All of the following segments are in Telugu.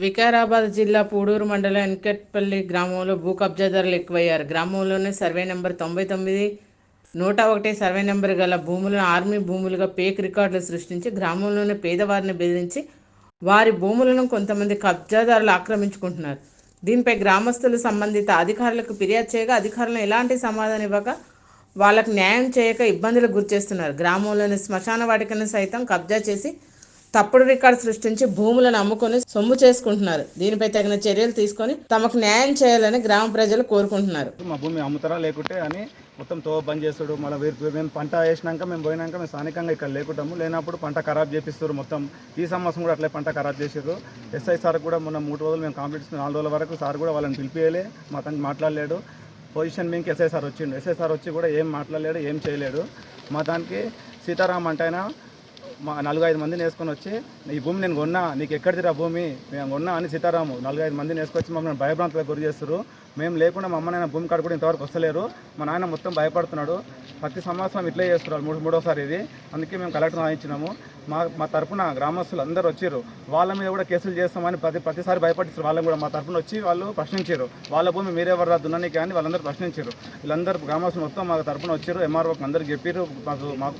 వికారాబాద్ జిల్లా పూడూరు మండలం వెంకట్పల్లి గ్రామంలో భూ కబ్జాదారులు ఎక్కువయ్యారు. గ్రామంలోని సర్వే నెంబర్ 99, 101 సర్వే నెంబర్ గల భూములను ఆర్మీ భూములుగా ఫేక్ రికార్డులు సృష్టించి గ్రామంలోని పేదవారిని బెదిరించి వారి భూములను కొంతమంది కబ్జాదారులు ఆక్రమించుకుంటున్నారు. దీనిపై గ్రామస్తులు సంబంధిత అధికారులకు ఫిర్యాదు చేయగా అధికారులను ఎలాంటి సమాధానం ఇవ్వక వాళ్ళకు న్యాయం చేయక ఇబ్బందులకు గురిచేస్తున్నారు. గ్రామంలోని శ్మశాన వాటికను సైతం కబ్జా చేసి తప్పుడు రికార్డు సృష్టించి భూములను అమ్ముకొని సొమ్ము చేసుకుంటున్నారు. దీనిపై తగిన చర్యలు తీసుకొని తమకు న్యాయం చేయాలని గ్రామ ప్రజలు కోరుకుంటున్నారు. మా భూమి అమ్ముతారా లేకుంటే అని మొత్తం తో బంద్ చేస్తాడు. మళ్ళీ మేము పంట వేసినాక మేము పోయినాక మేము స్థానికంగా ఇక్కడ లేకుంటాము. లేనప్పుడు పంట ఖరాబ్ చేపిస్తారు. మొత్తం ఈ సంవత్సరం కూడా అట్లే పంట ఖరాబ్ చేసారు. ఎస్ఐ సార్ కూడా మొన్న 3 రోజులు మేము కంప్లీట్ 4 రోజుల వరకు సార్ కూడా వాళ్ళని పిలిపియలే, మా తనకి మాట్లాడలేడు. పొజిషన్ మీకు ఎస్ఐ సార్ వచ్చిండు. ఎస్ఐ సార్ వచ్చి కూడా ఏం మాట్లాడలేడు, ఏం చేయలేడు. మా దానికి సీతారాం అంటే ఆయన మా 4-5 మందిని వేసుకొని వచ్చి ఈ భూమి నేను కొన్నా, నీకు ఎక్కడిదిరా భూమి మేము కొన్నా అని సీతారాము 4-5 మందిని వేసుకొచ్చి మమ్మల్ని భయభ్రాంతులకు గురి చేస్తారు. మేము లేకుండా మా అమ్మ నాయన భూమి కాడ కూడా ఇంతవరకు వస్తలేరు. మా నాయన మొత్తం భయపడుతున్నాడు. ప్రతి సంవత్సరం ఇట్లే చేస్తున్నారు, మూడోసారి ఇది. అందుకే మేము కలెక్టర్ రాయించినాము. మా తరఫున గ్రామస్తులు అందరూ వచ్చారు. వాళ్ళ మీద కూడా కేసులు చేస్తామని ప్రతిసారి భయపడిస్తారు. వాళ్ళని కూడా మా తరఫున వచ్చి వాళ్ళు ప్రశ్నించారు. వాళ్ళ భూమి మీరెవరు రా దున్నని కానీ వాళ్ళందరూ ప్రశ్నించారు. వీళ్ళందరూ గ్రామస్తులు మొత్తం మా తరఫున వచ్చారు. ఎంఆర్ఓకి అందరికి చెప్పారు,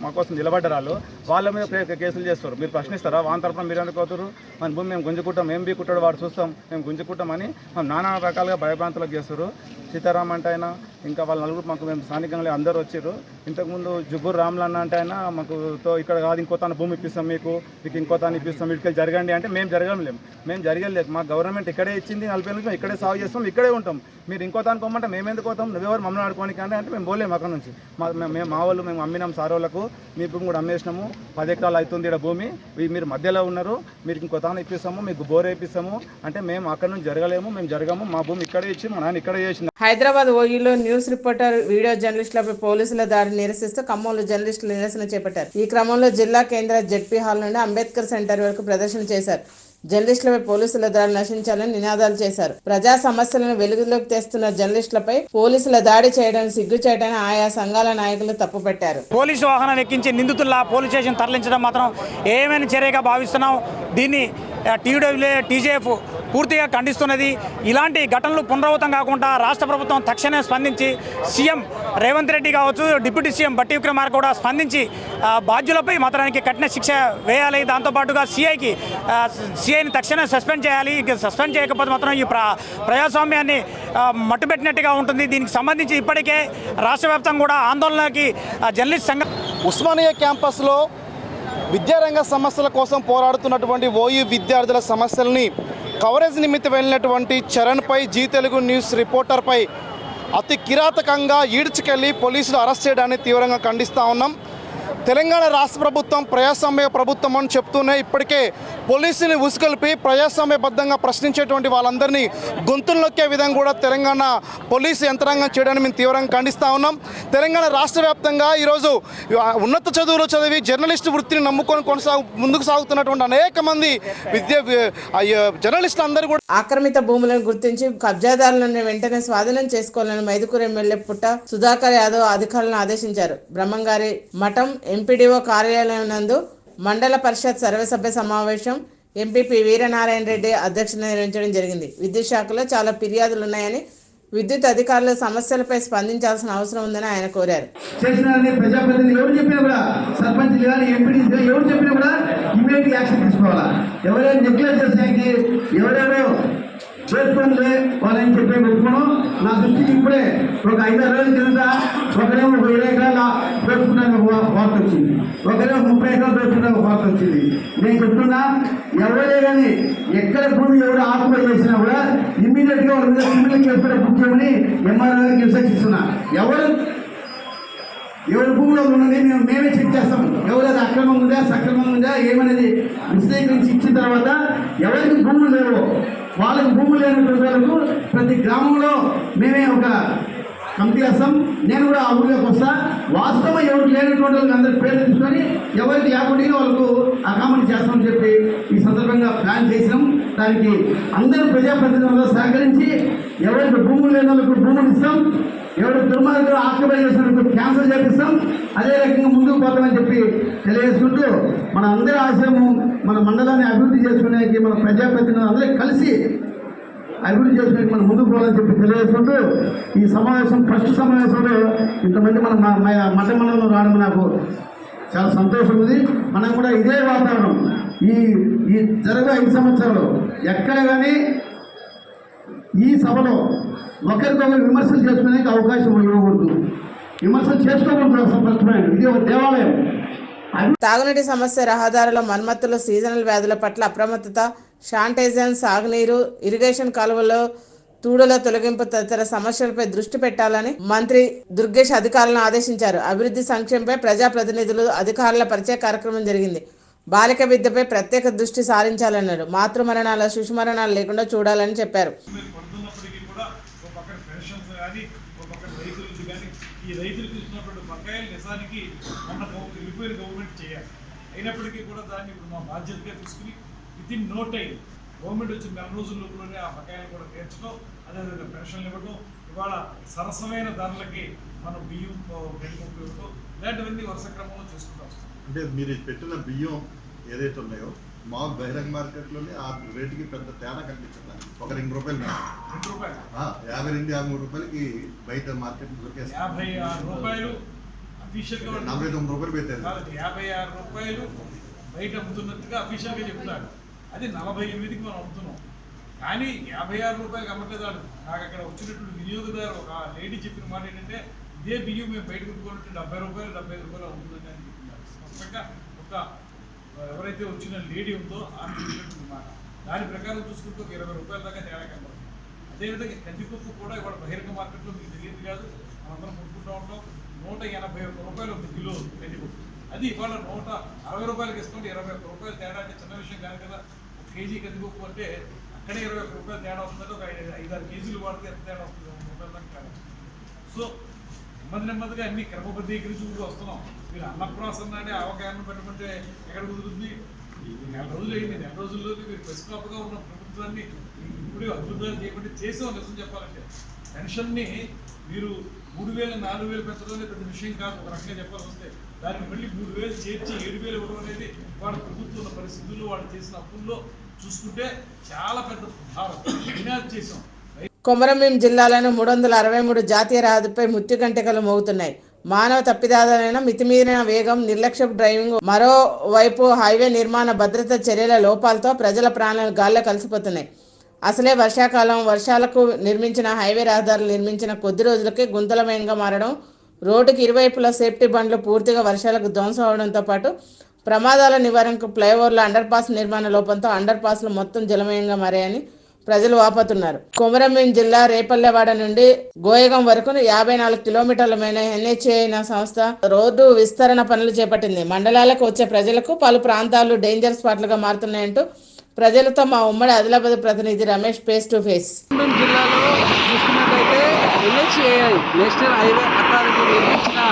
మా కోసం నిలబడ్డారు. వాళ్ళ మీద కేసులు చేస్తారు. మీరు ప్రశ్నిస్తారా? వాళ్ళ తరఫున మీరు అనుకోతారు. మన భూమి మేము గుంజుకుంటాం, మేము బీకుట్టాడు వాడు చూస్తాం, మేము గుంజుకుంటామని మేము నానా రకాలుగా భయభ్రాంతులకు చేస్తారు. సీతారాం అంటే ఆయన ఇంకా వాళ్ళ నలుగురు మాకు మేము స్థానికంగా అందరూ వచ్చారు. ఇంతకుముందు జుబ్బూరు రాములన్న అంటే ఆయన మాకు ఇక్కడ కాదు ఇంకో తన భూమి ఇప్పిస్తాం, మీకు ఇంకో తాను ఇప్పిస్తాం, వీటికి జరగండి అంటే మేము జరగలేము. మేము జరగలేదు. మా గవర్నమెంట్ ఇక్కడే ఇచ్చింది 40 ఏళ్ళు, మేము ఇక్కడే సాగు చేస్తాం, ఇక్కడే ఉంటాం. మీరు ఇంకో తాను కొమ్మంటే మేము ఎందుకు పోతాం? నువ్వెవరు మమ్మల్ని ఆడుకోనికి అంటే మేము పోలేము అక్కడ నుంచి. మా వాళ్ళు మేము అమ్మినాం సార్ వాళ్ళకు, మీ భూమి కూడా అమ్మేసినాము. 10 ఎకరాలు అవుతుంది ఇక్కడ భూమి, మీరు మధ్యలో ఉన్నారు, మీరు ఇంకో తాను ఇప్పిస్తాము, మీకు బోర్ వేయిస్తాము అంటే మేము అక్కడ నుంచి జరగలేము, మేము జరగము. మా భూమి ఇక్కడే ఇచ్చి మా నాన్న ఇక్కడే చేసిన. హైదరాబాద్ ఓయూలో న్యూస్ రిపోర్టర్ వీడియో జర్నలిస్టులపై పోలీసుల దాడిని నిరసిస్తూ ఖమ్మంలో జర్నలిస్టులు నిరసన చేపట్టారు. ఈ క్రమంలో జిల్లా కేంద్ర జెడ్పీ హాల్ నుండి అంబేద్కర్ సెంటర్ వరకు ప్రదర్శన చేశారు. జర్నలిస్టులపై పోలీసుల దాడి నశించాలని నినాదాలు చేశారు. ప్రజా సమస్యలను వెలుగులోకి తెస్తున్న జర్నలిస్టులపై పోలీసుల దాడి చేయడం సిగ్గుచేటని ఆయా సంఘాల నాయకులు తప్పుపట్టారు. పోలీసు వాహనం ఎక్కించి నిందితుల్లా పోలీస్ స్టేషన్ తరలించడం మాత్రం ఏమైనా చర్యగా భావిస్తున్నాం. దీన్ని టీజేఎఫ్ పూర్తిగా ఖండిస్తున్నది. ఇలాంటి ఘటనలు పునరావృతం కాకుండా రాష్ట్ర ప్రభుత్వం తక్షణమే స్పందించి సీఎం రేవంత్ రెడ్డి కావచ్చు, డిప్యూటీ సీఎం బట్టి విక్రమార్క కూడా స్పందించి బాధ్యులపై మాత్రానికి కఠిన శిక్ష వేయాలి. దాంతోపాటుగా సిఐని తక్షణమే సస్పెండ్ చేయాలి. సస్పెండ్ చేయకపోతే మాత్రం ఈ ప్రజాస్వామ్యాన్ని మట్టుబెట్టినట్టుగా ఉంటుంది. దీనికి సంబంధించి ఇప్పటికే రాష్ట్ర వ్యాప్తంగా కూడా ఆందోళనకి జర్నలిస్ట్ సంఘం ఉస్మానియా క్యాంపస్లో విద్యారంగ సమస్యల కోసం పోరాడుతున్నటువంటి ఓయూ విద్యార్థుల సమస్యల్ని కవరేజ్ నిమిత్తం వెళ్ళినటువంటి చరణ్పై జీ తెలుగు న్యూస్ రిపోర్టర్పై అతి కిరాతకంగా ఈడ్చుకెళ్ళి పోలీసులు అరెస్ట్ చేయడాన్ని తీవ్రంగా ఖండిస్తూ ఉన్నాం. తెలంగాణ రాష్ట్ర ప్రభుత్వం ప్రజాస్వామ్య ప్రభుత్వం అని చెప్తూనే ఇప్పటికే పోలీసుని ఉసుకొల్పి ప్రజాస్వామ్యబద్ధంగా ప్రశ్నించేటువంటి వాళ్ళందరినీ గొంతుల్లోకే విధంగా కూడా తెలంగాణ పోలీసు యంత్రాంగం చేయడాన్ని మేము తీవ్రంగా ఖండిస్తూ ఉన్నాం. తెలంగాణ రాష్ట్ర వ్యాప్తంగా ఈరోజు ఉన్నత చదువులు చదివి జర్నలిస్టు వృత్తిని నమ్ముకొని ముందుకు సాగుతున్నటువంటి అనేక మంది జర్నలిస్టులు అందరూ కూడా ఆక్రమిత భూములను గుర్తించి కబ్జాదారులను వెంటనే స్వాధీనం చేసుకోవాలని మైదుకూరు ఎమ్మెల్యే పుట్ట సుధాకర్ యాదవ్ అధికారులను ఆదేశించారు. బ్రహ్మంగారి మఠం ఎంపీడీఓ కార్యాలయం నందు మండల పరిషత్ సర్వసభ్య సమావేశం ఎంపీపీ వీరనారాయణ రెడ్డి అధ్యక్షతన నిర్వహించడం జరిగింది. విద్యుత్ శాఖలో చాలా ఫిర్యాదులు ఉన్నాయని, విద్యుత్ అధికారులు సమస్యలపై స్పందించాల్సిన అవసరం ఉందని ఆయన కోరారు. ప్రజాప్రతినిధులు ఎవరు చెప్పినా కూడా, సర్పంచ్ కానీ ఎంపీడీ ఎవరు చెప్పినా కూడా ఇమీడియట్ యాక్షన్ తీసుకోవాలా. ఎవరైనా నెగ్లెక్ట్ చేసేకి ఎవరెవరో చేసుకుంటే వాళ్ళని చెప్పి పెట్టుకోవడం నా దృష్టికి ఇప్పుడే ఒక 5-6 రోజుల కింద ఒకరేమో 20 ఎకరాలు పెట్టుకున్నాక వార్త వచ్చింది, ఒకరేమో 30 ఎకరాలు పెట్టుకున్నాక వార్త వచ్చింది. నేను చెప్తున్నా, ఎవరే కానీ ఎక్కడ భూమి ఎవరు ఆక్యుపై చేసినా కూడా ఇమ్మీడియట్గా వాళ్ళ మీద క్రిమినల్ కేసు కూడా బుక్ చేయమని ఎంఆర్ఓ గారికి ఇన్స్ట్రక్షన్ ఇస్తున్నా. ఎవరి భూమిలో ఉన్నది మేమే చెక్ చేస్తాం. ఎవరైతే అక్రమం ఉందా సక్రమం ఉందా ఏమనేది విశ్లేషించి ఇచ్చిన తర్వాత ఎవరికి భూములు లేవో వాళ్ళకి భూములు లేనటువంటి వాళ్ళకు ప్రతి గ్రామంలో మేమే ఒక కమిటీ వేస్తాం. నేను కూడా ఆ ఊళ్ళోకి వస్తా. వాస్తవం ఎవరికి లేనటువంటి వాళ్ళకి అందరి పేరు తీసుకొని ఎవరికి లేకుండా వాళ్ళకు అకామిడేట్ చేస్తామని చెప్పి ఈ సందర్భంగా ప్లాన్ చేసినాం. దానికి అందరూ ప్రజాప్రతినిధులు సహకరించి ఎవరికి భూములు లేని వాళ్ళకు భూములు ఇస్తాం. ఎవరు దుర్మార్గులు ఆక్యుపై చేసినందుకు క్యాన్సిల్ చేపిస్తాం. అదే రకంగా ముందుకు పోతామని చెప్పి తెలియజేసుకుంటూ మన అందరి ఆశయము మన మండలాన్ని అభివృద్ధి చేసుకునేకి మన ప్రజాప్రతినిధులు అందరూ కలిసి అభివృద్ధి చేసుకునే మనం ముందుకు పోవాలని చెప్పి తెలియజేసుకుంటూ ఈ సమావేశం ఫస్ట్ సమావేశంలో ఇంతమంది మన మఠ మండలంలో రావడం నాకు చాలా సంతోషం ఉంది. మనం కూడా ఇదే వాతావరణం ఈ జరగ 5 సంవత్సరాలు ఎక్కడ కానీ ఈ సభలో ఒకరికొకరు విమర్శలు చేసుకునే అవకాశం ఇవ్వకూడదు. విమర్శలు చేసుకోకూడదు. స్పష్టమైన ఇది ఒక దేవాలయం. తాగునీటి సమస్య, రహదారుల మరమ్మతులు, సీజనల్ వ్యాధుల పట్ల అప్రమత్తత, శానిటైజేషన్, సాగునీరు, ఇరిగేషన్ కాలువల్లో తూడుల తొలగింపు తదితర సమస్యలపై దృష్టి పెట్టాలని మంత్రి దుర్గేష్ అధికారులను ఆదేశించారు. అభివృద్ధి సంక్షేమంపై ప్రజాప్రతినిధులు, అధికారుల పరిచయ కార్యక్రమం జరిగింది. బాలిక విద్యపై ప్రత్యేక దృష్టి సారించాలన్నారు. మాతృమరణాలు, శిశుమరణాలు లేకుండా చూడాలని చెప్పారు. ఈ రైతులకు ఇచ్చినటువంటి బకాయిలు నిజానికి మన వెళ్ళిపోయిన గవర్నమెంట్ చేయాలి. అయినప్పటికీ కూడా దాన్ని ఇప్పుడు మా బాధ్యతగా తీసుకుని వితిన్ నో టైం గవర్నమెంట్ వచ్చిన 4 రోజుల లోపలనే ఆ బకాయిలు కూడా తీర్చడం, అదేవిధంగా పెన్షన్లు ఇవ్వడం, ఇవాళ సరసమైన ధరలకి మనం బియ్యం గడిపప్పు ఇవ్వడం, ఇలాంటివన్నీ వరుస క్రమంలో చేసుకుంటూ వస్తాం. అంటే మీరు పెట్టిన బియ్యం ఏదైతే ఉన్నాయో మా బహిరంగ మార్కెట్లోనే ఆ రేటుకి పెద్ద తేడా కనిపించట్లేదు. ఒక ₹2 ₹2 50 నుండి 53 రూపాయలకి బయట మార్కెట్ దొరికేస్తుంది. ₹56 అఫీషియల్గా ₹49 పెట్టారు. ₹56 బయట అమ్ముతున్నట్టుగా అఫీషియల్గా చెప్తున్నారు. అది 48కి మనం అమ్ముతున్నాం. కానీ ₹56 అమ్మట్లేదు. నాకు అక్కడ వచ్చినటువంటి వినియోగదారు ఒక లేడీ చెప్పిన మాట ఏంటంటే ఇదే బియ్యం మేము బయట కొనుక్కోవాలంటే ₹70 ₹75 అమ్ముతుందని అని చెప్తున్నారు. స్పష్టంగా ఒక ఎవరైతే వచ్చిన లేడీ ఉందో ఆమె చెప్పినటువంటి మాట దాని ప్రకారం చూసుకుంటూ ఒక ₹20 దాకా తేడా కనబడుతుంది. అదేవిధంగా కందిపప్పు కూడా ఇవాళ బహిరంగ మార్కెట్లో మీకు తెలియదు కాదు, మనందరం కొనుక్కుంటూ ఉంటాం. ₹181 ఒక కిలో కందిపప్పు. అది ఇవాళ ₹160 ఇస్తుంటే ₹21 తేడా అంటే చిన్న విషయం కాదు కదా. ఒక కేజీ కందిపప్పు అంటే అక్కడే ₹21 తేడా వస్తుందంటే ఒక 5-6 కేజీలు వాడితే ఎంత తేడా వస్తుంది? ₹1 దాకా తేడా. సో నెమ్మదిగా అన్ని క్రమబద్ధీకరించుకుంటూ వస్తున్నాం. మీరు అన్నప్రాసన్న అంటే అవగాహన పెట్టమంటే ఎక్కడ కుదురుతుంది? 4 రోజులు అయింది. 4 రోజుల్లోనే మీరు పసిపాపగా ఉన్న ప్రభుత్వాన్ని ఇప్పుడు అద్భుతాలు చేయకుండా చేసాం. నిజం చెప్పాలంటే పెన్షన్ని మీరు 3,000 4,000 పెంచడం పెద్ద విషయం కాదు. ఒక రకంగా చెప్పాల్సి వస్తే దానికి మళ్ళీ 3,000 చేర్చి 7,000 ఇవ్వడం అనేది వాళ్ళ ప్రభుత్వం ఉన్న పరిస్థితుల్లో వాళ్ళు చేసిన అప్పుల్లో చూసుకుంటే చాలా పెద్ద భారం వినాది చేసాం. కొమరంభీం జిల్లాలోని 363 జాతీయ రహదారిపై మృత్యుగంటికలు మోగుతున్నాయి. మానవ తప్పిదాలైన మితిమీరిన వేగం, నిర్లక్ష్యపు డ్రైవింగ్, మరోవైపు హైవే నిర్మాణ భద్రతా చర్యల లోపాలతో ప్రజల ప్రాణాలు గాల్లో కలిసిపోతున్నాయి. అసలే వర్షాకాలం, వర్షాలకు నిర్మించిన హైవే రహదారులు నిర్మించిన కొద్ది రోజులకే గుంతలమయంగా మారడం, రోడ్డుకి ఇరువైపులా సేఫ్టీ బండ్లు పూర్తిగా వర్షాలకు ధ్వంసం అవడంతో పాటు ప్రమాదాల నివారణకు ఫ్లైఓవర్ల అండర్ పాస్ నిర్మాణ లోపంతో అండర్ పాస్లు మొత్తం జలమయంగా మారాయని ప్రజలు వాపోతున్నారు. కొమరంభీం జిల్లా రేపల్లెవాడ నుండి గోయగం వరకు 54 కిలోమీటర్ల మేర NHAI సంస్థ రోడ్డు విస్తరణ పనులు చేపట్టింది. మండలాలకు వచ్చే ప్రజలకు పలు ప్రాంతాలు డేంజర్ స్పాట్లుగా మారుతున్నాయంటూ ప్రజలతో మా ఉమ్మడి ఆదిలాబాద్ ప్రతినిధి రమేష్ ఫేస్ టు ఫేస్. జిల్లాలో చూసుకున్నట్టయితే NHAI నేషనల్ హైవే అథారిటీ నిర్మించిన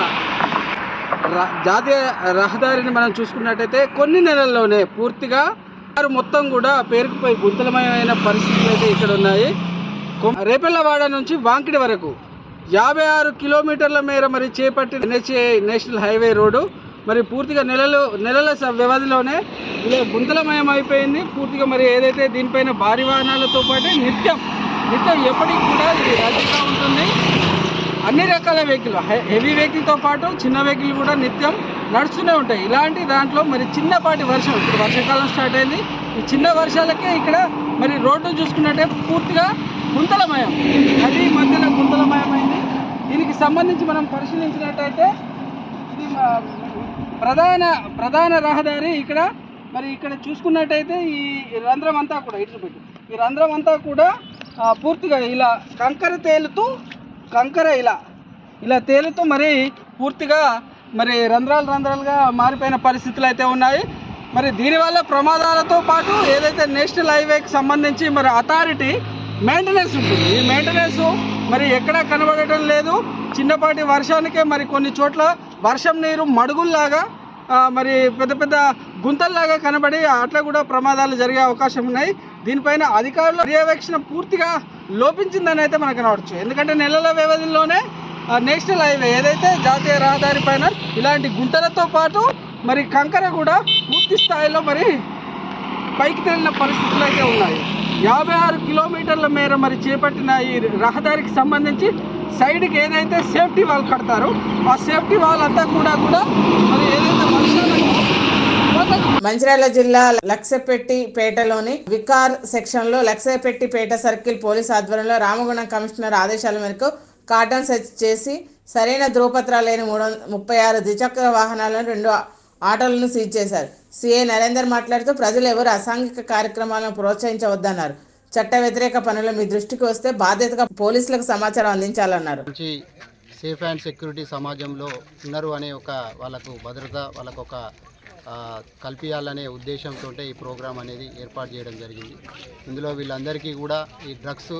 జాతీయ రహదారిని మనం చూసుకున్నట్టయితే కొన్ని నెలల్లోనే పూర్తిగా మొత్తం కూడా పేరుకుపోయి గుంతలమయమైన పరిస్థితులు అయితే ఇక్కడ ఉన్నాయి. రేపల్లెవాడ నుంచి వాంకిడి వరకు 56 కిలోమీటర్ల మేర మరి చేపట్టిన NHAI నేషనల్ హైవే రోడ్డు మరి పూర్తిగా నెలల వ్యవధిలోనే ఇలా గుంతలమయం అయిపోయింది. పూర్తిగా మరి ఏదైతే దీనిపైన భారీ వాహనాలతో పాటు నిత్యం ఎప్పటికీ కూడా ఇది రద్దీగా ఉంటుంది. అన్ని రకాల వెహికల్, హెవీ వెహికల్తో పాటు చిన్న వెహికల్ కూడా నిత్యం నడుస్తూనే ఉంటాయి. ఇలాంటి దాంట్లో మరి చిన్నపాటి వర్షం, ఇప్పుడు వర్షాకాలం స్టార్ట్ అయింది. ఈ చిన్న వర్షాలకే ఇక్కడ మరి రోడ్డు చూసుకున్నట్టే పూర్తిగా గుంతలమయం, నది మధ్యలో గుంతలమయమైంది. దీనికి సంబంధించి మనం పరిశీలించినట్టయితే ఇది ప్రధాన రహదారి. ఇక్కడ చూసుకున్నట్టయితే ఈ రంధ్రం అంతా కూడా ఈ రంధ్రం అంతా కూడా పూర్తిగా ఇలా కంకర ఇలా తేలుతూ మరి పూర్తిగా మరి రంధ్రాలుగా మారిపోయిన పరిస్థితులు అయితే ఉన్నాయి. మరి దీనివల్ల ప్రమాదాలతో పాటు ఏదైతే నేషనల్ హైవేకి సంబంధించి మరి అథారిటీ మెయింటెనెన్స్ ఉంటుంది. ఈ మెయింటెనెన్స్ మరి ఎక్కడా కనబడటం లేదు. చిన్నపాటి వర్షానికే మరి కొన్ని చోట్ల వర్షం నీరు మడుగుల్లాగా మరి పెద్ద గుంతల్లాగా కనబడి అట్లా కూడా ప్రమాదాలు జరిగే అవకాశం ఉన్నాయి. దీనిపైన అధికారుల పర్యవేక్షణ పూర్తిగా లోపించిందని అయితే మనకు కనబడచ్చు. ఎందుకంటే నెలల వ్యవధిలోనే నేషనల్ హైవే ఏదైతే జాతీయ రహదారి పైన ఇలాంటి గుంటలతో పాటు మరి కంకర కూడా పూర్తి స్థాయిలో మరి పైకి తేలిన పరిస్థితులు అయితే ఉన్నాయి. 56 కిలోమీటర్ల మేర మరి చేపట్టిన ఈ రహదారికి సంబంధించి సైడ్కి ఏదైతే సేఫ్టీ వాల్ కడతారో ఆ సేఫ్టీ వాల్ అంతా కూడా మరి ఏదైతే మంచిర్యాల జిల్లా లక్సపెట్టిపేటలోని వికార్ సెక్షన్లో లక్సపెట్టిపేట సర్కిల్ పోలీస్ ఆధ్వర్యంలో రామగుండం కమిషనర్ ఆదేశాల మేరకు కార్డన్ సెర్చ్ చేసి సరైన ధృవపత్రాలు లేని 36 ద్విచక్ర వాహనాలను 2 ఆటోలను సీజ్ చేశారు. సిఐ నరేందర్ మాట్లాడుతూ ప్రజలు ఎవరు అసాంఘిక కార్యక్రమాలను ప్రోత్సహించవద్దన్నారు. చట్ట వ్యతిరేక పనులు మీ దృష్టికి వస్తే బాధ్యతగా పోలీసులకు సమాచారం అందించాలన్నారు. సేఫ్ అండ్ సెక్యూరిటీ సమాజంలో ఉన్నారు అనే వాళ్ళకు భద్రత వాళ్ళకు కల్పించాలనే ఉద్దేశంతో ఈ ప్రోగ్రాం అనేది ఏర్పాటు చేయడం జరిగింది. ఇందులో వీళ్ళందరికీ కూడా ఈ డ్రగ్స్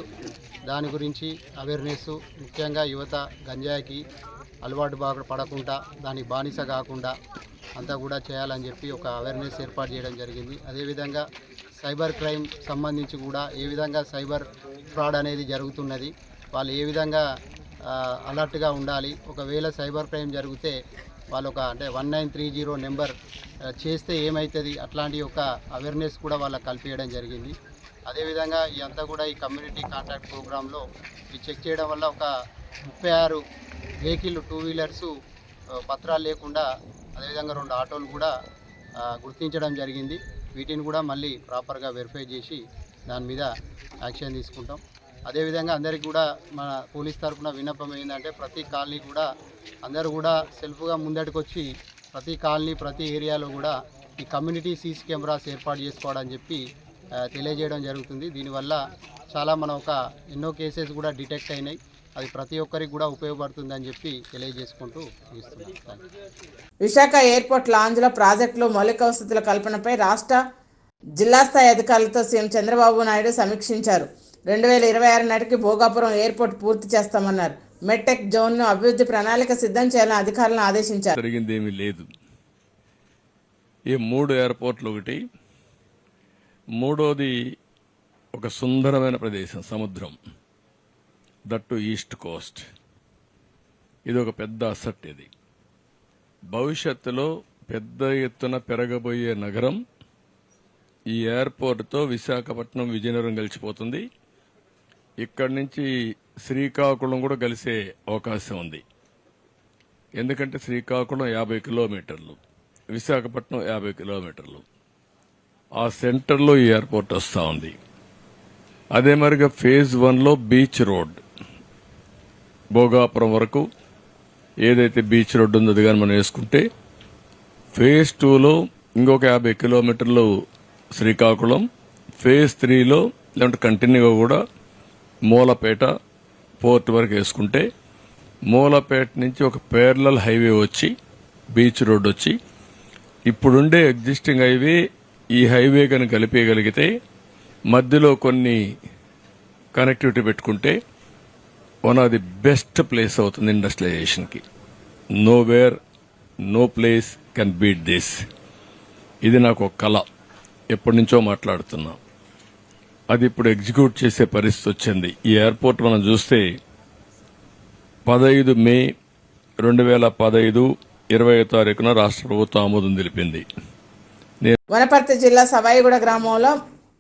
దాని గురించి అవేర్నెస్, ముఖ్యంగా యువత గంజాయికి అలవాటు పడకుండా దానికి బానిస కాకుండా అంతా కూడా చేయాలని చెప్పి ఒక అవేర్నెస్ ఏర్పాటు చేయడం జరిగింది. అదేవిధంగా సైబర్ క్రైమ్ సంబంధించి కూడా ఏ విధంగా సైబర్ ఫ్రాడ్ అనేది జరుగుతున్నది, వాళ్ళు ఏ విధంగా అలర్ట్గా ఉండాలి, ఒకవేళ సైబర్ క్రైమ్ జరిగితే వాళ్ళు 1930 నెంబర్ చేస్తే ఏమవుతుంది, అట్లాంటి ఒక అవేర్నెస్ కూడా వాళ్ళకి కల్పించడం జరిగింది. అదేవిధంగా ఇదంతా కూడా ఈ కమ్యూనిటీ కాంటాక్ట్ ప్రోగ్రాంలో ఈ చెక్ చేయడం వల్ల 36 వెహికల్ 2 వీలర్సు పత్రాలు లేకుండా అదేవిధంగా 2 ఆటోలు కూడా గుర్తించడం జరిగింది. వీటిని కూడా మళ్ళీ ప్రాపర్గా వెరిఫై చేసి దాని మీద యాక్షన్ తీసుకుంటాం. అదేవిధంగా అందరికీ కూడా మన పోలీస్ తరఫున విన్నపం ఏంటంటే ప్రతి కాలనీ కూడా అందరూ కూడా సెల్ఫ్గా ముందటికి వచ్చి ప్రతి కాలనీ ప్రతి ఏరియాలో కూడా ఈ కమ్యూనిటీ సీసీ కెమెరాస్ ఏర్పాటు చేసుకోవడం చెప్పి తెలియజేయడం జరుగుతుంది. దీనివల్ల చాలా మనం ఎన్నో కేసెస్ కూడా డిటెక్ట్ అయినాయి. అది ప్రతి ఒక్కరికి కూడా ఉపయోగపడుతుందని చెప్పి తెలియజేసుకుంటూ ఇస్తున్నాం. విశాఖ ఎయిర్పోర్ట్ లాంజ్లో ప్రాజెక్టులో మౌలిక వసతుల కల్పనపై రాష్ట్ర జిల్లా స్థాయి అధికారులతో సీఎం చంద్రబాబు నాయుడు సమీక్షించారు. 2026 నాటికి భోగాపురం ఎయిర్పోర్ట్ పూర్తి చేస్తామన్నారు. మెడ్టెక్ జోన్ను అభివృద్ధి ప్రణాళిక సిద్ధం చేయాలని అధికారులను ఆదేశించారు. జరిగిందేమీ లేదు. ఈ 3 ఎయిర్పోర్ట్లు ఒకటి, మూడోది ఒక సుందరమైన ప్రదేశం సముద్రం, దట్టు ఈస్ట్ కోస్ట్. ఇది ఒక పెద్ద అసెట్. ఇది భవిష్యత్తులో పెద్ద ఎత్తున పెరగబోయే నగరం. ఈ ఎయిర్పోర్ట్తో విశాఖపట్నం విజయనగరం కలిసిపోతుంది. ఇక్కడి నుంచి శ్రీకాకుళం కూడా కలిసే అవకాశం ఉంది. ఎందుకంటే శ్రీకాకుళం 50 కిలోమీటర్లు, విశాఖపట్నం 50 కిలోమీటర్లు. ఆ సెంటర్లో ఈ ఎయిర్పోర్ట్ వస్తూ ఉంది. అదే మరిగా ఫేజ్ 1లో బీచ్ రోడ్ భోగాపురం వరకు ఏదైతే బీచ్ రోడ్డు ఉందో అది కానీ మనం వేసుకుంటే, ఫేజ్ 2లో ఇంకొక 50 కిలోమీటర్లు శ్రీకాకుళం, ఫేజ్ 3లో లేదంటే కంటిన్యూగా కూడా మూలపేట పోర్ట్ వరకు వేసుకుంటే, మూలపేట నుంచి ఒక పేర్లల్ హైవే వచ్చి బీచ్ రోడ్ వచ్చి ఇప్పుడుండే ఎగ్జిస్టింగ్ హైవే ఈ హైవే కనుక కలిపేయగలిగితే మధ్యలో కొన్ని కనెక్టివిటీ పెట్టుకుంటే one of the best place అవుతుంది ఇండస్ట్రియలైజేషన్కి. No place can beat this. ఇది నాకు ఒక కళ, ఎప్పటి నుంచో మాట్లాడుతున్నా. అది ఇప్పుడు ఎగ్జిక్యూట్ చేసే పరిస్థితి వచ్చింది. ఈ ఎయిర్పోర్ట్ మనం చూస్తే 15 మే 2015 20వ తారీఖున రాష్ట్ర ప్రభుత్వం ఆమోదం తెలిపింది. వనపర్తి జిల్లా సవాయిగూడ గ్రామంలో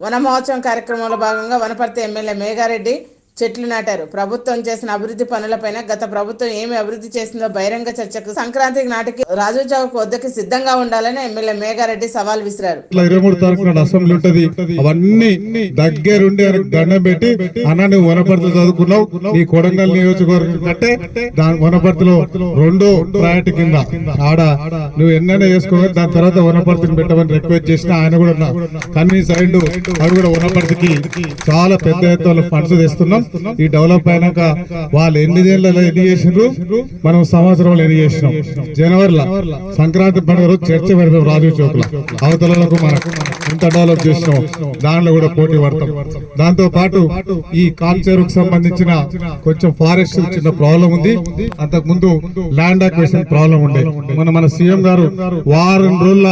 వన మహోత్సవం కార్యక్రమంలో భాగంగా వనపర్తి ఎమ్మెల్యే మేఘారెడ్డి చెట్లు నాటారు. ప్రభుత్వం చేసిన అభివృద్ధి పనులపైన గత ప్రభుత్వం ఏమి అభివృద్ధి చేసిందో బహిరంగ చర్చకు సంక్రాంతి నాటికి రాజు చౌక్ వద్దకు సిద్ధంగా ఉండాలని ఎమ్మెల్యే మేఘారెడ్డి సవాల్ విసిరారు. 23 తారీఖున అసెంబ్లీ ఉంటది, అవన్నీ దగ్గరుండి దండం పెట్టి అన్న నువ్వు వనపర్తి చదువుకున్నావు, నీ కొడంగల్ నియోజకవర్గం కంటే దాని వనపర్తిలో 2వ ప్రయారిటీ కింద ఆడ నువ్వు ఎన్నైనా వేసుకోవాలి, దాని తర్వాత వనపర్తిని పెట్టమని రిక్వెస్ట్ చేసిన ఆయన కూడా కన్వీన్స్ అయిండు. అది కూడా వనపర్తికి చాలా పెద్ద ఎత్తున ఫండ్స్ తెస్తున్నాం. ఈ డెవలప్ అయినాక వాళ్ళు 8 ఏళ్లలో ఎన్ని చేసిండ్రు, మనం సంవత్సరంలో ఎన్ని చేసినాం. జనవరిలో సంక్రాంతి పండుగ రోజు చర్చ పెడతాం రాజు చౌక్ లో, అవతలకు మనకు ఎంత డెవలప్ చేసినాం దాంట్లో కూడా పోటీ పడతాం. దాంతో పాటు ఈ కాల్చేరుకు సంబంధించిన కొంచెం ఫారెస్ట్ చిన్న ప్రాబ్లం ఉంది. అంతకు ముందు ల్యాండ్ అక్విజిషన్ ప్రాబ్లం ఉండే. మన సీఎం గారు వారం రోజుల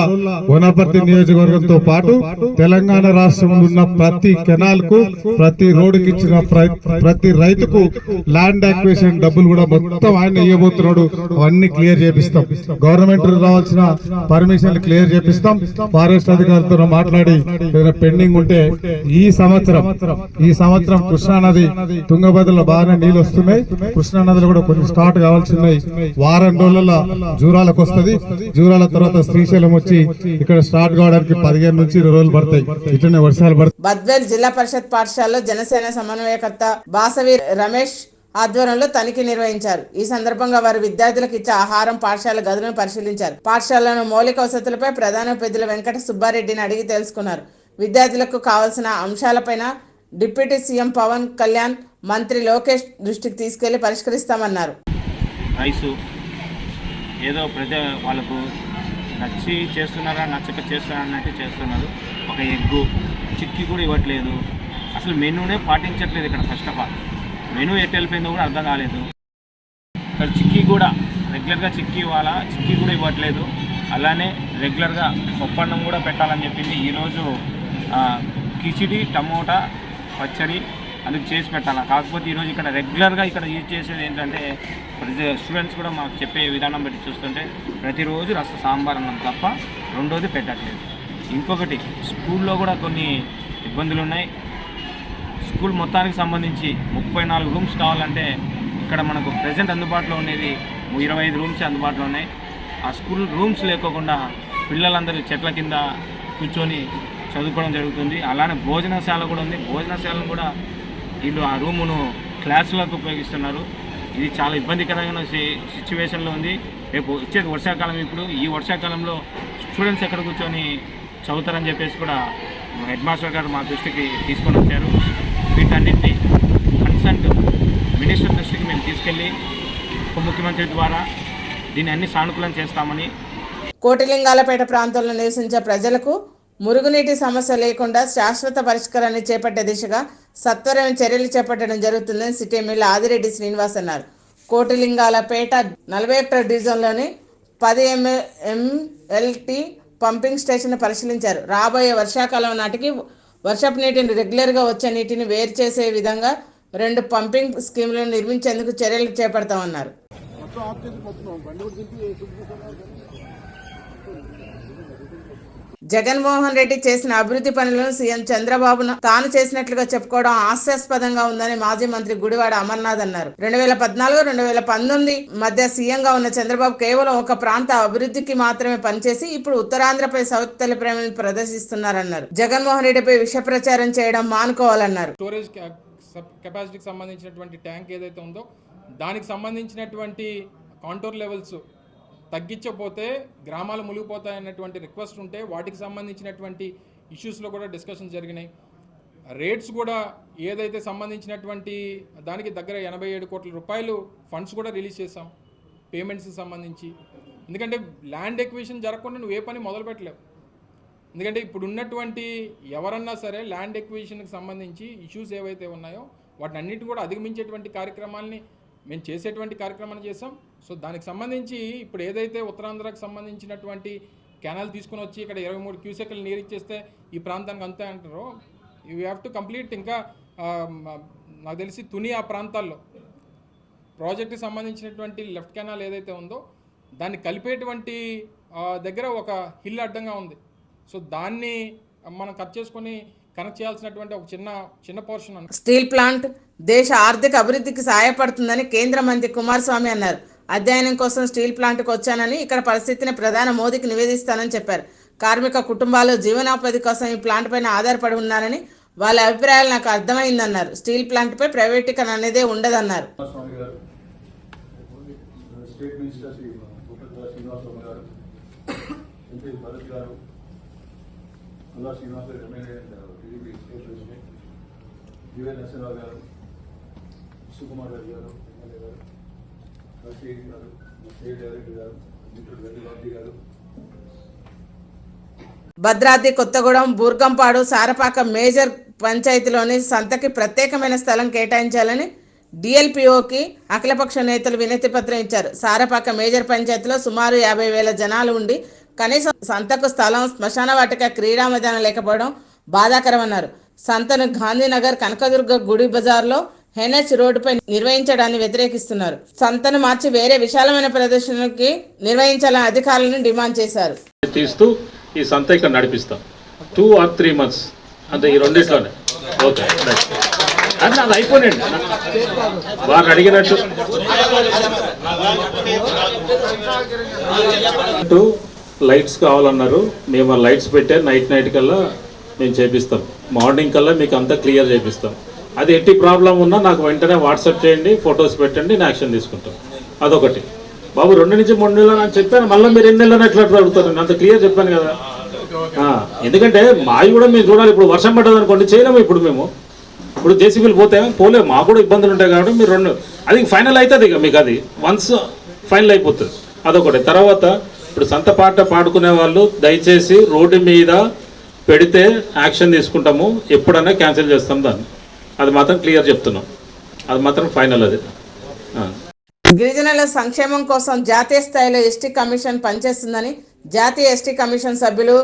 వనపర్తి నియోజకవర్గంతో పాటు తెలంగాణ రాష్ట్రంలో ఉన్న ప్రతి కెనాల్ కు ప్రతి రోడ్డుకి ఇచ్చిన ప్రతి రైతుకు ల్యాండ్ యాక్విజిషన్ డబ్బులు కూడా మొత్తం ఆయన ఇవ్వబోతున్నాడు. అవన్నీ క్లియర్ చేపిస్తాం. గవర్నమెంట్ రావాల్సిన పర్మిషన్లు క్లియర్ చేపిస్తాం. ఫారెస్ట్ అధికారులతో మాట్లాడి ఏదైనా పెండింగ్ ఉంటే ఈ సంవత్సరం కృష్ణానది తుంగభద్రలో బాగానే నీళ్ళు వస్తున్నాయి. కృష్ణానదిలో కూడా కొన్ని స్టార్ట్ కావాల్సి ఉన్నాయి. వారం రోజుల జూరాలకు వస్తుంది. జూరాల తర్వాత శ్రీశైలం వచ్చి ఇక్కడ స్టార్ట్ కావడానికి 15 నుంచి 20 రోజులు పడతాయి. ఇట్లనే వర్షాలు పడతాయి. బద్వేల్ జిల్లా పరిషత్ పాఠశాలలో జనసేన సమన్వయకర్త బాసవి రమేష్ ఆధ్వర్యంలో తనిఖీ నిర్వహించారు. ఈ సందర్భంగా వారు విద్యార్థులకు ఇచ్చే ఆహారం, పాఠశాల గదులను పరిశీలించారు. పాఠశాలను మౌలిక వసతులపై ప్రధానోపాధ్యాయులు వెంకట సుబ్బారెడ్డిని అడిగి తెలుసుకున్నారు. విద్యార్థులకు కావాల్సిన అంశాలపైన డిప్యూటీ సీఎం పవన్ కళ్యాణ్, మంత్రి లోకేష్ దృష్టికి తీసుకెళ్లి పరిష్కరిస్తామన్నారు. రైసు ఏదో వాళ్ళకు నచ్చి చేస్తున్నారా, నచ్చక చేస్తున్నారా అన్నట్టు చేస్తున్నారు. ఒక ఎగ్గు చిక్కి కూడా ఇవ్వట్లేదు. అసలు మెనూనే పాటించట్లేదు ఇక్కడ. ఫస్ట్ ఆఫ్ ఆల్ మెనూ ఎట్టు వెళ్ళిపోయిందో కూడా అర్థం కాలేదు. ఇక్కడ చిక్కీ కూడా రెగ్యులర్గా చిక్కీ ఇవ్వాలా, చిక్కీ కూడా ఇవ్వట్లేదు. అలానే రెగ్యులర్గా పప్పన్నం కూడా పెట్టాలని చెప్పింది. ఈరోజు కిచిడి, టమోటా పచ్చడి అందుకు చేసి పెట్టాలి. కాకపోతే ఈరోజు ఇక్కడ రెగ్యులర్గా ఇక్కడ యూజ్ చేసేది ఏంటంటే స్టూడెంట్స్ కూడా మాకు చెప్పే విధానం బట్టి చూస్తుంటే ప్రతిరోజు సాంబార్ అన్నం తప్ప రెండోది పెట్టట్లేదు. ఇంకొకటి స్కూల్లో కూడా కొన్ని ఇబ్బందులు ఉన్నాయి. స్కూల్ మొత్తానికి సంబంధించి 34 రూమ్స్ కావాలంటే ఇక్కడ మనకు ప్రజెంట్ అందుబాటులో ఉండేది 25 రూమ్స్ అందుబాటులో ఉన్నాయి. ఆ స్కూల్ రూమ్స్ లేకోకుండా పిల్లలందరూ చెట్ల కింద కూర్చొని చదువుకోవడం జరుగుతుంది. అలానే భోజనశాల కూడా ఉంది. భోజనశాలను కూడా వీళ్ళు ఆ రూమును క్లాసులకు ఉపయోగిస్తున్నారు. ఇది చాలా ఇబ్బందికరమైన సిచ్యువేషన్లో ఉంది. రేపు వచ్చేది వర్షాకాలం. ఇప్పుడు ఈ వర్షాకాలంలో స్టూడెంట్స్ ఎక్కడ కూర్చొని చదువుతారని చెప్పేసి కూడా హెడ్ మాస్టర్ గారు మా దృష్టికి తీసుకొని వచ్చారు. వీటన్నింటినీ కన్సర్న్ మినిస్టర్ దృష్టికి మేము తీసుకెళ్ళి ఉప ముఖ్యమంత్రి ద్వారా దీన్ని అన్ని సానుకూలం చేస్తామని. కోటిలింగాలపేట ప్రాంతంలో నివసించే ప్రజలకు మురుగునీటి సమస్య లేకుండా శాశ్వత పరిష్కారాన్ని చేపట్టే దిశగా సత్వరమైన చర్యలు చేపట్టడం జరుగుతుందని సిటీ ఎమ్మెల్యే ఆదిరెడ్డి శ్రీనివాస్ అన్నారు. కోటిలింగాలపేట 41 డివిజన్లోని 10 MLT పంపింగ్ స్టేషన్ పరిశీలించారు. రాబోయే వర్షాకాలం నాటికి వర్షపు నీటిని రెగ్యులర్గా వచ్చే నీటిని వేరు చేసే విధంగా 2 పంపింగ్ స్కీమ్లను నిర్మించేందుకు చర్యలు చేపడతామన్నారు. జగన్మోహన్ రెడ్డి చేసిన అభివృద్ధి పనులను సీఎం చంద్రబాబు తాను చేసినట్లుగా చెప్పుకోవడం హాస్యాస్పదంగా ఉందని మాజీ మంత్రి గుడివాడ అమర్నాథ్ అన్నారు. 2014-2019 మధ్య సీఎంగా ఉన్న చంద్రబాబు కేవలం ఒక ప్రాంత అభివృద్ధికి మాత్రమే పనిచేసి ఇప్పుడు ఉత్తరాంధ్రపై సౌత్ తల్లి ప్రేమను ప్రదర్శిస్తున్నారన్నారు. జగన్మోహన్ రెడ్డిపై విష ప్రచారం చేయడం మానుకోవాలన్నారు. స్టోరేజ్ కెపాసిటీకి సంబంధించినటువంటి ట్యాంక్ ఏదైతే ఉందో దానికి సంబంధించినటువంటి కాంటోర్ లెవెల్స్ తగ్గించకపోతే గ్రామాలు మునిగిపోతాయన్నటువంటి రిక్వెస్ట్ ఉంటే వాటికి సంబంధించినటువంటి ఇష్యూస్లో కూడా డిస్కషన్స్ జరిగినాయి. రేట్స్ కూడా ఏదైతే సంబంధించినటువంటి దానికి దగ్గర 87 కోట్ల రూపాయలు ఫండ్స్ కూడా రిలీజ్ చేసాం పేమెంట్స్కి సంబంధించి. ఎందుకంటే ల్యాండ్ ఎక్విజిషన్ జరగకుండా నువ్వు ఏ పని మొదలు పెట్టలేవు. ఎందుకంటే ఇప్పుడు ఉన్నటువంటి ఎవరన్నా సరే ల్యాండ్ ఎక్విజిషన్కి సంబంధించి ఇష్యూస్ ఏవైతే ఉన్నాయో వాటిని అన్నిటి కూడా అధిగమించేటువంటి కార్యక్రమాలని మేము చేసేటువంటి కార్యక్రమాన్ని చేసాం. సో దానికి సంబంధించి ఇప్పుడు ఏదైతే ఉత్తరాంధ్రకు సంబంధించినటువంటి కెనాల్ తీసుకుని వచ్చి ఇక్కడ 23 క్యూసెక్లు నీరు ఇచ్చేస్తే ఈ ప్రాంతానికి అంతే అంటారో, యూ హ్యావ్ టు కంప్లీట్. ఇంకా నాకు తెలిసి తుని ఆ ప్రాంతాల్లో ప్రాజెక్టుకి సంబంధించినటువంటి లెఫ్ట్ కెనాల్ ఏదైతే ఉందో దాన్ని కలిపేటువంటి దగ్గర ఒక హిల్ అడ్డంగా ఉంది. సో దాన్ని మనం కట్ చేసుకొని కనెక్ట్ చేయాల్సినటువంటి ఒక చిన్న పోర్షన్. స్టీల్ ప్లాంట్ దేశ ఆర్థిక అభివృద్ధికి సహాయపడుతుందని కేంద్ర మంత్రి కుమారస్వామి అన్నారు. అధ్యయనం కోసం స్టీల్ ప్లాంట్కు వచ్చానని, ఇక్కడ పరిస్థితిని ప్రధాని మోదీకి నివేదిస్తానని చెప్పారు. కార్మిక కుటుంబాలు జీవనోపాధి కోసం ఈ ప్లాంట్ పైన ఆధారపడి ఉన్నారని, వాళ్ళ అభిప్రాయాలు నాకు అర్థమైందన్నారు. స్టీల్ ప్లాంట్ పై ప్రైవేటీకరణ అనేదే ఉండదన్నారు. సుకుమార్ రెడ్డి గారు, భద్రాద్రి కొత్తగూడెం, బూర్గంపాడు, సారపాక మేజర్ పంచాయతీలోని సంతకి ప్రత్యేకమైన స్థలం కేటాయించాలని డిఎల్పిఓకి అఖిలపక్ష నేతలు వినతి పత్రం ఇచ్చారు. సారపాక మేజర్ పంచాయతీలో సుమారు 50,000 జనాలు ఉండి కనీసం సంతకు స్థలం, శ్మశాన వాటిక, క్రీడా మైదానం లేకపోవడం బాధాకరమన్నారు. సంతను గాంధీనగర్, కనకదుర్గ గుడి బజార్లో ఎన్హెచ్ రోడ్డుపై నిర్వహించడాన్ని వ్యతిరేకిస్తున్నారు. సంతను మార్చి వేరే విశాలమైన ప్రదర్శనకి నిర్వహించాలని అధికారులను డిమాండ్ చేశారు. తీస్తూ ఈ సంత ఇక్కడ నడిపిస్తాం 2 or 3 months అంతే, ఈ రెండిట్లోనే. ఓకే అది నాది అయిపోయినండి, వారు అడిగినట్టు లైట్స్ కావాలన్నారు. మేము ఆ లైట్స్ పెట్టే నైట్ కల్లా మేము చేపిస్తాం. మార్నింగ్ కల్లా మీకు అంతా క్లియర్ చేపిస్తాం. అది ఎట్టి ప్రాబ్లం ఉన్నా నాకు వెంటనే వాట్సాప్ చేయండి, ఫొటోస్ పెట్టండి, నేను యాక్షన్ తీసుకుంటాం. అదొకటి. బాబు 2 నుంచి 3 నెలలు అని చెప్పాను, మళ్ళీ మీరు ఎన్ని నెలలు ఎట్లా అడుగుతారు? అంత క్లియర్ చెప్పాను కదా. ఎందుకంటే మావి కూడా మేము చూడాలి. ఇప్పుడు వర్షం పడ్డది అనుకోండి, చేయలేము. ఇప్పుడు జేసీబీలు పోలేము, మాకు కూడా ఇబ్బందులు ఉంటాయి. కాబట్టి మీరు 2 అది ఫైనల్ అవుతుంది. ఇక మీకు అది వన్స్ ఫైనల్ అయిపోతుంది. అదొకటి. తర్వాత ఇప్పుడు సంత పాట పాడుకునే వాళ్ళు దయచేసి రోడ్డు మీద పెడితే యాక్షన్ తీసుకుంటాము, ఎప్పుడన్నా క్యాన్సిల్ చేస్తాం దాన్ని. అది మాత్రం క్లియర్ చెప్తున్నాం, అది మాత్రం ఫైనల్. అది గిరిజనుల సంక్షేమం కోసం జాతీయ స్థాయిలో ఎస్టీ కమిషన్ పనిచేస్తుందని జాతీయ ఎస్టీ కమిషన్ సభ్యులు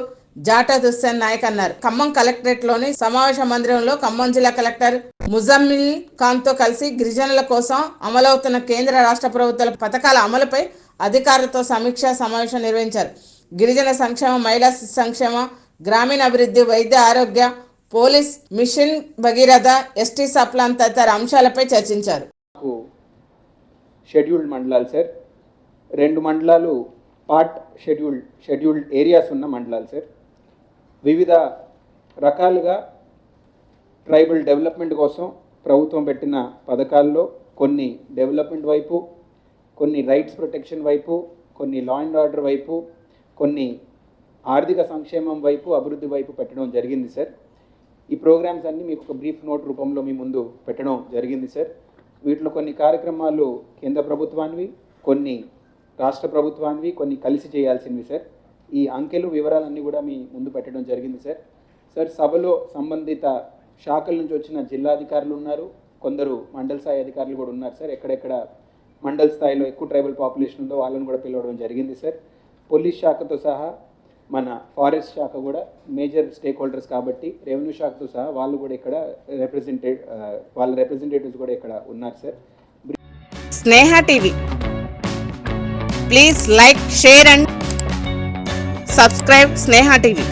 జాటద్ హుస్సేన్ నాయక్ అన్నారు. ఖమ్మం కలెక్టరేట్లోని సమావేశ మందిరంలో ఖమ్మం జిల్లా కలెక్టర్ ముజమ్మిల్ ఖాన్తో కలిసి గిరిజనుల కోసం అమలవుతున్న కేంద్ర రాష్ట్ర ప్రభుత్వాల పథకాల అమలుపై అధికారులతో సమీక్షా సమావేశం నిర్వహించారు. గిరిజన సంక్షేమ, మహిళా సంక్షేమ, గ్రామీణ అభివృద్ధి, వైద్య ఆరోగ్య, police, mission Bhagiratha, ST subplan తదితర అంశాలపై చర్చించారు. షెడ్యూల్డ్ మండలాలు సార్, 2 మండలాలు పార్ట్ షెడ్యూల్డ్ ఏరియాస్ ఉన్న మండలాలు సార్. వివిధ రకాలుగా ట్రైబల్ డెవలప్మెంట్ కోసం ప్రభుత్వం పెట్టిన పథకాల్లో కొన్ని డెవలప్మెంట్ వైపు, కొన్ని రైట్స్ ప్రొటెక్షన్ వైపు, కొన్ని లా అండ్ ఆర్డర్ వైపు, కొన్ని ఆర్థిక సంక్షేమం వైపు, అభివృద్ధి వైపు పెట్టడం జరిగింది సార్. ఈ ప్రోగ్రామ్స్ అన్నీ మీకు ఒక బ్రీఫ్ నోట్ రూపంలో మీ ముందు పెట్టడం జరిగింది సార్. వీటిలో కొన్ని కార్యక్రమాలు కేంద్ర ప్రభుత్వానివి, కొన్ని రాష్ట్ర ప్రభుత్వానివి, కొన్ని కలిసి చేయాల్సినవి సార్. ఈ అంకెలు వివరాలన్నీ కూడా మీ ముందు పెట్టడం జరిగింది సార్. సభలో సంబంధిత శాఖల నుంచి వచ్చిన జిల్లాధికారులు ఉన్నారు, కొందరు మండల స్థాయి అధికారులు కూడా ఉన్నారు సార్. ఎక్కడెక్కడ మండల స్థాయిలో ఎక్కువ ట్రైబల్ పాపులేషన్ ఉందో వాళ్ళని కూడా పిలవడం జరిగింది సార్. పోలీస్ శాఖతో సహా మన ఫారెస్ట్ శాఖ కూడా మేజర్ స్టేక్ హోల్డర్స్ కాబట్టి రెవెన్యూ శాఖతో సహా వాళ్ళు కూడా ఇక్కడ వాళ్ళ రిప్రజెంటేటివ్స్ కూడా ఇక్కడ ఉన్నారు sir. Sneha TV, please like, share and subscribe Sneha TV.